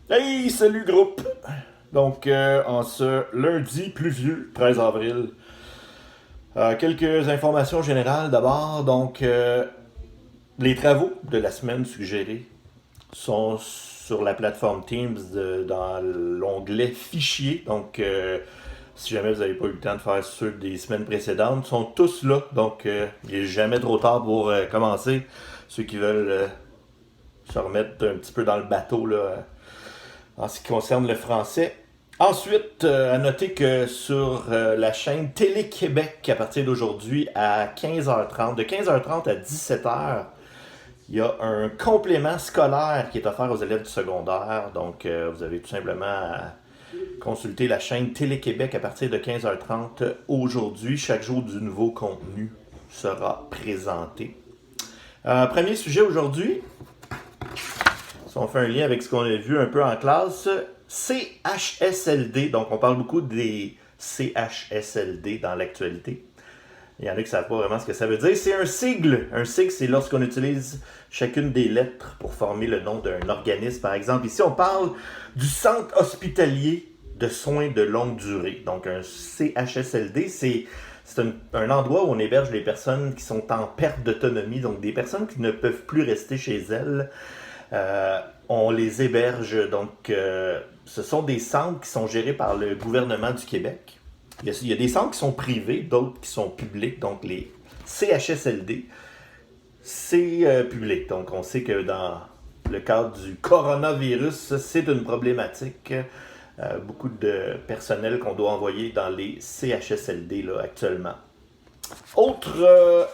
Hey, salut groupe! Donc, en ce lundi pluvieux, 13 avril, quelques informations générales d'abord. Donc, les travaux de la semaine suggérés sont sur la plateforme Teams dans l'onglet Fichiers. Donc, si jamais vous n'avez pas eu le temps de faire ceux des semaines précédentes, ils sont tous là. Donc, il n'est jamais trop tard pour commencer. Ceux qui veulent se remettre un petit peu dans le bateau là, en ce qui concerne le français. Ensuite, à noter que sur la chaîne Télé-Québec, à partir d'aujourd'hui, à 15h30, de 15h30 à 17h, il y a un complément scolaire qui est offert aux élèves du secondaire. Donc, vous avez tout simplement à consulter la chaîne Télé-Québec à partir de 15h30 aujourd'hui. Chaque jour, du nouveau contenu sera présenté. Premier sujet aujourd'hui, si on fait un lien avec ce qu'on a vu un peu en classe, CHSLD. Donc, on parle beaucoup des CHSLD dans l'actualité. Il y en a qui ne savent pas vraiment ce que ça veut dire. C'est un sigle. Un sigle, c'est lorsqu'on utilise chacune des lettres pour former le nom d'un organisme. Par exemple, ici, on parle du Centre hospitalier de soins de longue durée. Donc, un CHSLD, c'est un endroit où on héberge les personnes qui sont en perte d'autonomie, donc des personnes qui ne peuvent plus rester chez elles. On les héberge, donc ce sont des centres qui sont gérés par le gouvernement du Québec. Il y a des centres qui sont privés, d'autres qui sont publics, donc les CHSLD, c'est public. Donc on sait que dans le cadre du coronavirus, c'est une problématique. Beaucoup de personnel qu'on doit envoyer dans les CHSLD là, actuellement. Autre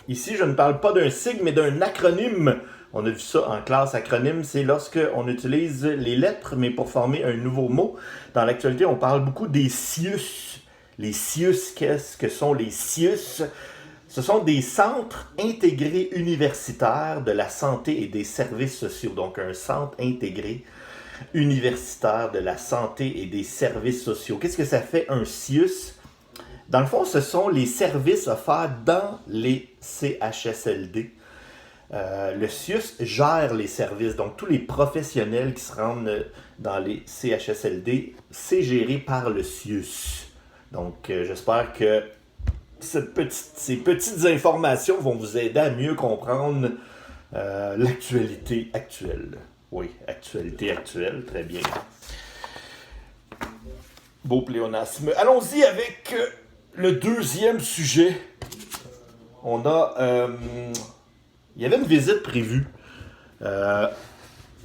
ici, je ne parle pas d'un sigle, mais d'un acronyme. On a vu ça en classe. Acronyme, c'est lorsque on utilise les lettres, mais pour former un nouveau mot. Dans l'actualité, on parle beaucoup des CIUS. Les CIUS, qu'est-ce que sont les CIUS? Ce sont des centres intégrés universitaires de la santé et des services sociaux. Donc, un centre intégré universitaire de la santé et des services sociaux. Qu'est-ce que ça fait un CIUS? Dans le fond, ce sont les services offerts dans les CHSLD. Le CIUS gère les services, donc tous les professionnels qui se rendent dans les CHSLD, c'est géré par le CIUS. Donc, j'espère que ces petites informations vont vous aider à mieux comprendre l'actualité actuelle. Oui, actualité actuelle, très bien. Beau pléonasme. Allons-y avec le deuxième sujet. On a... il y avait une visite prévue euh,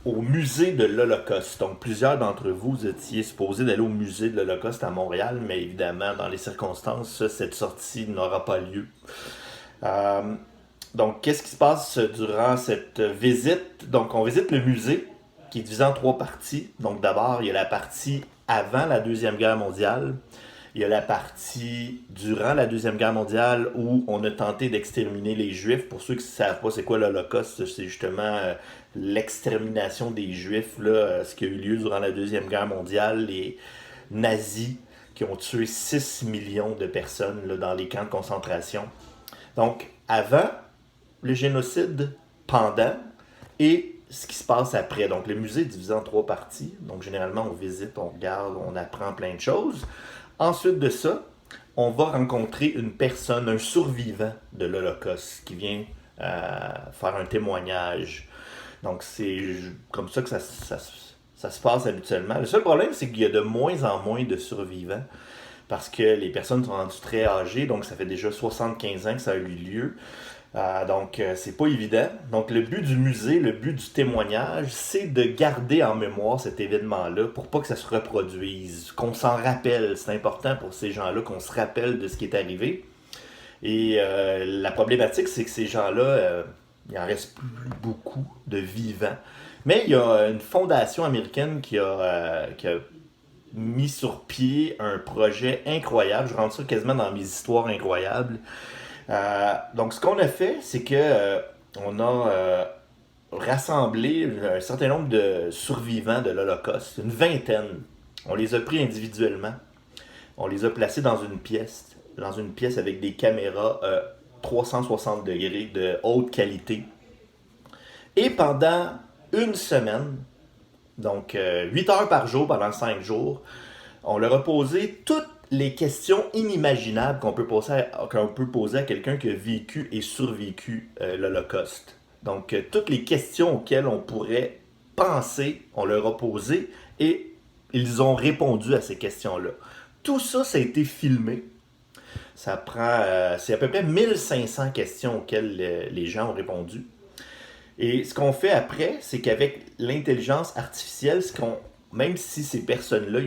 au musée de l'Holocauste. Donc, plusieurs d'entre vous étiez supposés d'aller au musée de l'Holocauste à Montréal, mais évidemment, dans les circonstances, cette sortie n'aura pas lieu. Euh, donc, qu'est-ce qui se passe durant cette visite? Donc, on visite le musée, qui est divisé en trois parties. Donc, d'abord, il y a la partie avant la Deuxième Guerre mondiale. Il y a la partie durant la Deuxième Guerre mondiale où on a tenté d'exterminer les Juifs. Pour ceux qui ne savent pas c'est quoi l'Holocauste, c'est justement l'extermination des Juifs, là, ce qui a eu lieu durant la Deuxième Guerre mondiale. Les nazis qui ont tué 6 millions de personnes là, dans les camps de concentration. Donc, avant le génocide, pendant et ce qui se passe après. Donc, le musée est divisé en trois parties. Donc, généralement, on visite, on regarde, on apprend plein de choses. Ensuite de ça, on va rencontrer une personne, un survivant de l'Holocauste qui vient faire un témoignage. Donc, c'est comme ça que ça se passe habituellement. Le seul problème, c'est qu'il y a de moins en moins de survivants parce que les personnes sont rendues très âgées. Donc, ça fait déjà 75 ans que ça a eu lieu. Donc, c'est pas évident. Donc, le but du musée, le but du témoignage, c'est de garder en mémoire cet événement-là pour pas que ça se reproduise, qu'on s'en rappelle. C'est important pour ces gens-là qu'on se rappelle de ce qui est arrivé. Et la problématique, c'est que ces gens-là, il en reste plus beaucoup de vivants. Mais il y a une fondation américaine qui a mis sur pied un projet incroyable. Je rentre ça quasiment dans mes histoires incroyables. Donc, ce qu'on a fait, c'est que on a rassemblé un certain nombre de survivants de l'Holocauste, une vingtaine. On les a pris individuellement. On les a placés dans une pièce avec des caméras 360 degrés de haute qualité. Et pendant une semaine, Donc, 8 heures par jour pendant 5 jours. On leur a posé toutes les questions inimaginables qu'on peut poser à quelqu'un qui a vécu et survécu l'Holocauste. Donc, toutes les questions auxquelles on pourrait penser, on leur a posé et ils ont répondu à ces questions-là. Tout ça, ça a été filmé. C'est à peu près 1500 questions auxquelles les gens ont répondu. Et ce qu'on fait après, c'est qu'avec l'intelligence artificielle, même si ces personnes-là,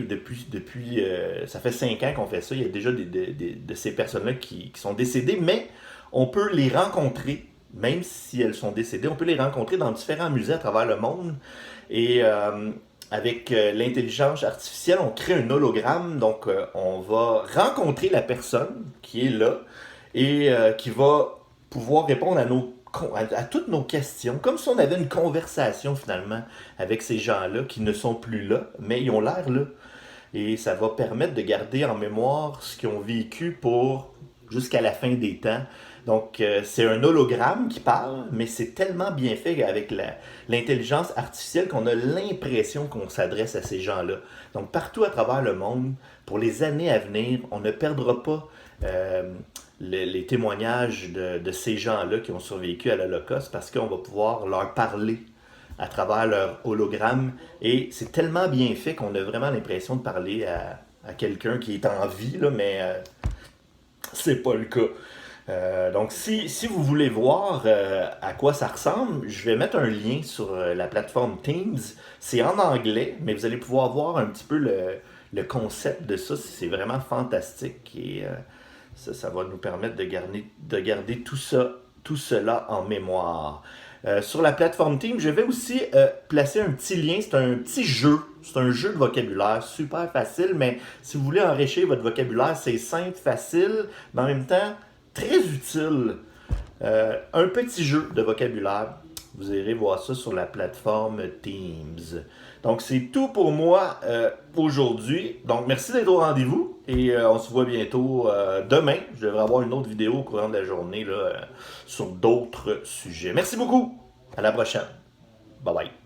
ça fait 5 ans qu'on fait ça, il y a déjà de ces personnes-là qui sont décédées, mais on peut les rencontrer, même si elles sont décédées, on peut les rencontrer dans différents musées à travers le monde. Et avec l'intelligence artificielle, on crée un hologramme, donc on va rencontrer la personne qui est là et qui va pouvoir répondre à toutes nos questions, comme si on avait une conversation finalement avec ces gens-là qui ne sont plus là, mais ils ont l'air là. Et ça va permettre de garder en mémoire ce qu'ils ont vécu jusqu'à la fin des temps. Donc, c'est un hologramme qui parle, mais c'est tellement bien fait avec l'intelligence artificielle qu'on a l'impression qu'on s'adresse à ces gens-là. Donc, partout à travers le monde, pour les années à venir, on ne perdra pas les témoignages de ces gens-là qui ont survécu à l'Holocauste parce qu'on va pouvoir leur parler à travers leur hologramme. Et c'est tellement bien fait qu'on a vraiment l'impression de parler à quelqu'un qui est en vie, là, mais c'est pas le cas. Donc, si vous voulez voir à quoi ça ressemble, je vais mettre un lien sur la plateforme Teams. C'est en anglais, mais vous allez pouvoir voir un petit peu le concept de ça. C'est vraiment fantastique et ça va nous permettre de garder tout cela en mémoire. Sur la plateforme Teams, je vais aussi placer un petit lien. C'est un petit jeu. C'est un jeu de vocabulaire super facile, mais si vous voulez enrichir votre vocabulaire, c'est simple, facile, mais en même temps très utile. Un petit jeu de vocabulaire. Vous irez voir ça sur la plateforme Teams. Donc, c'est tout pour moi aujourd'hui. Donc, merci d'être au rendez-vous et on se voit bientôt demain. Je devrais avoir une autre vidéo au courant de la journée là, sur d'autres sujets. Merci beaucoup. À la prochaine. Bye bye.